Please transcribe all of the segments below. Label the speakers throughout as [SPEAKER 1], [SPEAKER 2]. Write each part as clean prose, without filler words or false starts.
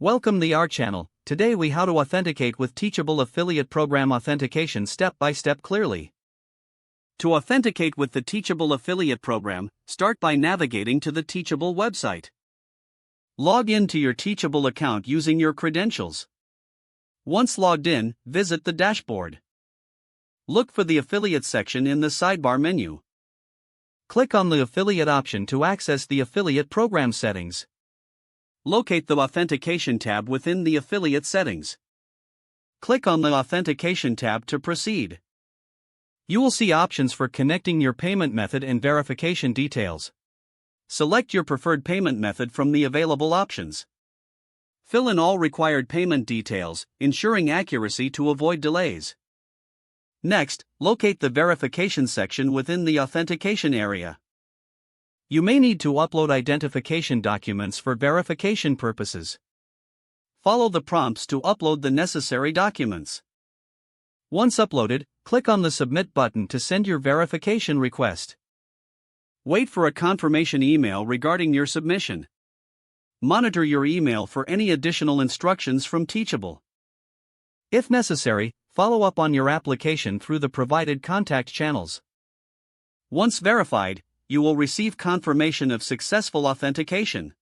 [SPEAKER 1] Welcome to our channel. Today we how to authenticate with Teachable affiliate program authentication step by step clearly. To authenticate with the Teachable affiliate program, start by navigating to the Teachable website. Log in to your Teachable account using your credentials. Once logged in, visit the dashboard. Look for the affiliate section in the sidebar menu. Click on the affiliate option to access the affiliate program settings. Locate the Authentication tab within the affiliate settings. Click on the Authentication tab to proceed. You will see options for connecting your payment method and verification details. Select your preferred payment method from the available options. Fill in all required payment details, ensuring accuracy to avoid delays. Next, locate the verification section within the authentication area. You may need to upload identification documents for verification purposes. Follow the prompts to upload the necessary documents. Once uploaded, click on the Submit button to send your verification request. Wait for a confirmation email regarding your submission. Monitor your email for any additional instructions from Teachable. If necessary, follow up on your application through the provided contact channels. Once verified, you will receive confirmation of successful authentication.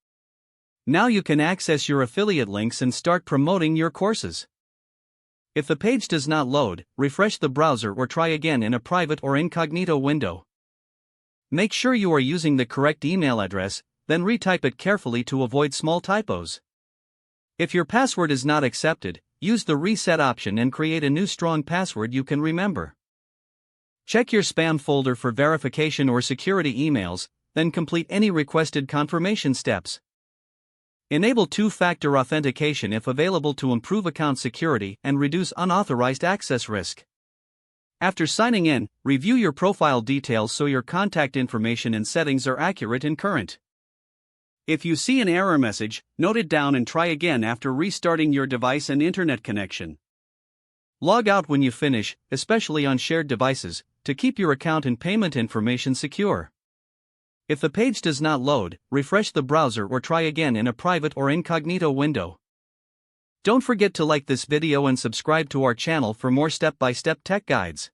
[SPEAKER 1] Now you can access your affiliate links and start promoting your courses. If the page does not load, refresh the browser or try again in a private or incognito window. Make sure you are using the correct email address, then retype it carefully to avoid small typos. If your password is not accepted, use the reset option and create a new strong password you can remember. Check your spam folder for verification or security emails, then complete any requested confirmation steps. Enable two-factor authentication if available to improve account security and reduce unauthorized access risk. After signing in, review your profile details so your contact information and settings are accurate and current. If you see an error message, note it down and try again after restarting your device and internet connection. Log out when you finish, especially on shared devices, to keep your account and payment information secure. If the page does not load, refresh the browser or try again in a private or incognito window. Don't forget to like this video and subscribe to our channel for more step-by-step tech guides.